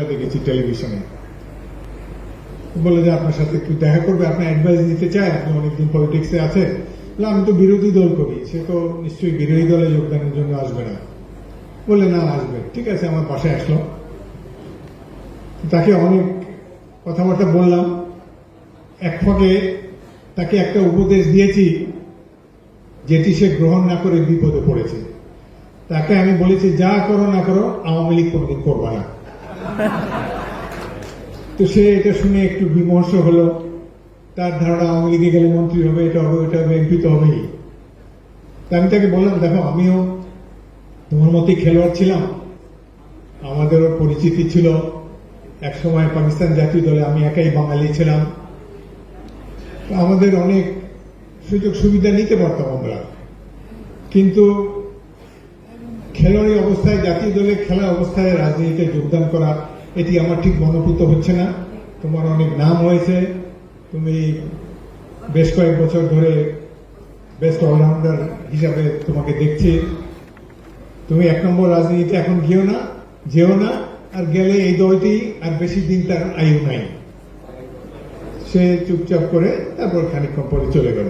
দেখেছি টেলিভিশনে, বলে যে আপনার সাথে একটু দেখা করবে, আপনার অ্যাডভাইস নিতে চায়, আপনি অনেকদিন পলিটিক্সে আছে। আমি তো বিরোধী দল করি, সে তো নিশ্চয়ই বিরোধী দলে যোগদানের জন্য আসবে না। বলে না, আসবে। ঠিক আছে, আমার পাশে আসলো, তাকে অনেক কথাবার্তা বললাম। এক ফাঁকে তাকে একটা উপদেশ দিয়েছি যেটি সে গ্রহণ না করে বিপদে পড়েছে। তাকে আমি বলেছি, যা করো না করো আওয়ামী লীগ কোনদিন করবা না। তো সে এটা শুনে একটু বিমর্ষ হলো। তার ধারণা আওয়ামী লীগে গেলে মন্ত্রী হবে, এটা হবে, ওটা হবে, এমপি তো হবেই। আমি তাকে বললাম, দেখো, আমিও তোমার মতোই খেলোয়াড় ছিলাম, আমাদেরও পরিচিতি ছিল। একসময় পাকিস্তান জাতীয় দলে আমি একাই বাঙালি ছিলাম, আমাদের অনেক সুযোগ সুবিধা নিতে পারতাম আমরা। কিন্তু খেলোয়াড়ি অবস্থায়, জাতীয় দলে খেলা অবস্থায় রাজনীতিতে যোগদান করা, এটি আমার ঠিক মনোভূত হচ্ছে না। তোমার অনেক নাম হয়েছে, তুমি বেশ কয়েক বছর ধরে বেস্ট অলরাউন্ডার হিসাবে তোমাকে দেখছি। তুমি এক নম্বর রাজনীতিতে এখন যেও না, আর গেলে এই দলটি আর বেশি দিন তার আয়ু নাই। সে চুপচাপ করে তারপর খানিকক্ষণ পরে চলে গেল।